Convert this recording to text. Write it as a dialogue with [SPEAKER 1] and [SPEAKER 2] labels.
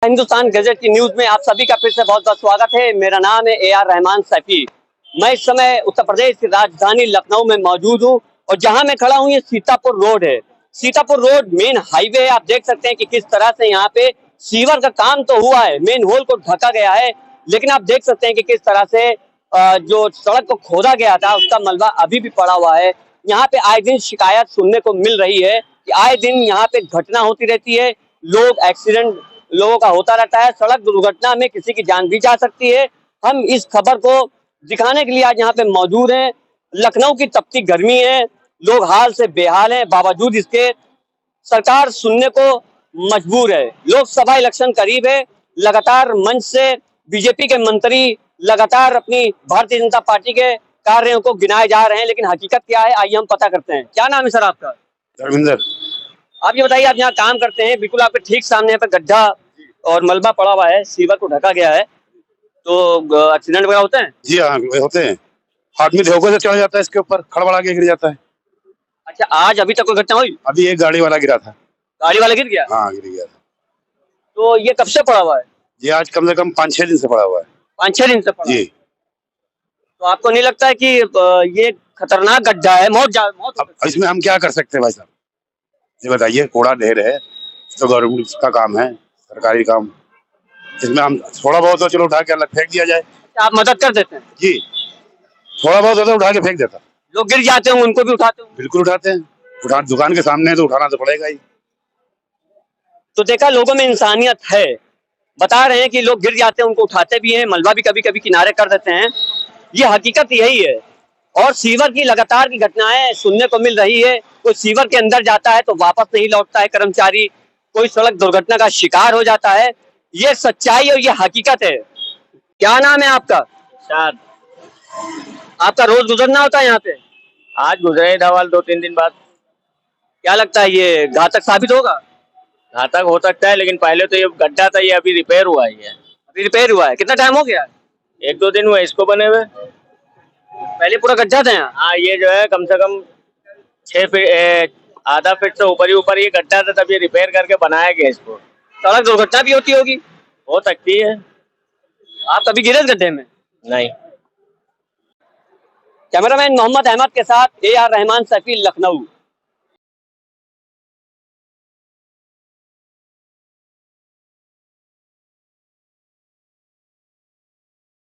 [SPEAKER 1] Hindustan gazette की news में आप सभी का फिर से बहुत बहुत स्वागत है। मेरा नाम है AR रहमान सैफी। मैं इस समय उत्तर प्रदेश की राजधानी लखनऊ में मौजूद हूँ और जहां मैं खड़ा हूँ ये सीतापुर रोड है। सीतापुर रोड मेन हाईवे है। आप देख सकते हैं कि किस तरह से यहाँ पे सीवर का काम तो हुआ है, मेन होल को ढका गया है, लेकिन आप देख सकते हैं कि किस तरह से जो सड़क को खोदा गया था उसका मलबा अभी भी पड़ा हुआ है। यहाँ पे आए दिन शिकायत सुनने को मिल रही है कि आए दिन यहाँ पे घटना होती रहती है, एक्सीडेंट लोगों का होता रहता है, सड़क दुर्घटना में किसी की जान भी जा सकती है। हम इस खबर को दिखाने के लिए आज यहाँ पे मौजूद हैं। लखनऊ की तपती गर्मी है, लोग हाल से बेहाल हैं, बावजूद इसके सरकार सुनने को मजबूर है। लोकसभा इलेक्शन करीब है, लगातार मंच से बीजेपी के मंत्री लगातार अपनी भारतीय जनता पार्टी के कार्यों को गिनाए जा रहे हैं, लेकिन हकीकत क्या है आइए हम पता करते हैं। क्या नाम है सर आपका?
[SPEAKER 2] धर्मेंद्र।
[SPEAKER 1] आप ये बताइए, आप यहाँ काम करते हैं, बिल्कुल आपके ठीक सामने यहाँ पे गड्ढा और मलबा पड़ा हुआ है, सीवर को ढका गया है, तो एक्सीडेंट वगैरह होते हैं?
[SPEAKER 2] जी हाँ होते हैं। आदमी धोखे से चढ़ जाता है, इसके ऊपर खड़बड़ा के गिर जाता है।
[SPEAKER 1] अच्छा, आज अभी तक कोई घटना हुई?
[SPEAKER 2] अभी एक गाड़ी वाला गिरा था।
[SPEAKER 1] गाड़ी वाला गिर गया?
[SPEAKER 2] हाँ गिर गया था।
[SPEAKER 1] तो ये कब से पड़ा हुआ है?
[SPEAKER 2] ये आज कम से कम 5-6 दिन से पड़ा हुआ है।
[SPEAKER 1] 5-6 दिन से पड़ा?
[SPEAKER 2] जी।
[SPEAKER 1] तो आपको नहीं लगता है कि ये खतरनाक गड्ढा है, मौत
[SPEAKER 2] अब इसमें हम क्या कर सकते हैं भाई साहब, ये बताइए। कूड़ा ढेर है तो गवर्नमेंट का काम है, सरकारी काम। इसमें हम थोड़ा बहुत तो चलो उठा के अलग फेंक दिया जाए।
[SPEAKER 1] आप मदद कर देते हैं?
[SPEAKER 2] जी, थोड़ा बहुत तो उठा के फेंक देता।
[SPEAKER 1] लोग गिर जाते हैं उनको भी उठाते हैं?
[SPEAKER 2] बिल्कुल उठाते हैं। उठा दुकान के सामने है तो उठाना तो पड़ेगा ही।
[SPEAKER 1] तो देखा, लोगों में इंसानियत है। बता रहे हैं कि लोग गिर जाते हैं उनको उठाते भी हैं, मलबा भी कभी कभी किनारे कर देते हैं। ये हकीकत यही है। और सीवर की लगातार की घटनाएं सुनने को मिल रही है। कोई सीवर के अंदर जाता है तो वापस नहीं लौटता है कर्मचारी, कोई सड़क दुर्घटना का शिकार हो जाता है। ये सच्चाई और ये हकीकत है। क्या नाम है आपका?
[SPEAKER 3] शाद।
[SPEAKER 1] आपका रोज गुजरना होता है यहाँ पे?
[SPEAKER 3] आज गुजरे धवल 2-3 दिन बाद।
[SPEAKER 1] क्या लगता है ये घातक साबित होगा?
[SPEAKER 3] घातक हो सकता है, लेकिन पहले तो ये गड्ढा था, ये अभी रिपेयर हुआ ही है।
[SPEAKER 1] अभी रिपेयर हुआ है? कितना टाइम हो गया?
[SPEAKER 3] 1-2 दिन हुए इसको बने हुए।
[SPEAKER 1] पहले पूरा गड्ढा था यहाँ?
[SPEAKER 3] हाँ, ये जो है कम से कम 6 फीट आधा फीट से ऊपर ये गड्ढा था, तब ये रिपेयर करके बनाया गया इसको।
[SPEAKER 1] सड़क दुर्घटना भी होती होगी?
[SPEAKER 3] हो सकती है।
[SPEAKER 1] आप कभी गिरे इस गड्ढे में?
[SPEAKER 3] नहीं।
[SPEAKER 1] कैमरामैन मोहम्मद अहमद के साथ AR रहमान सैफी, लखनऊ।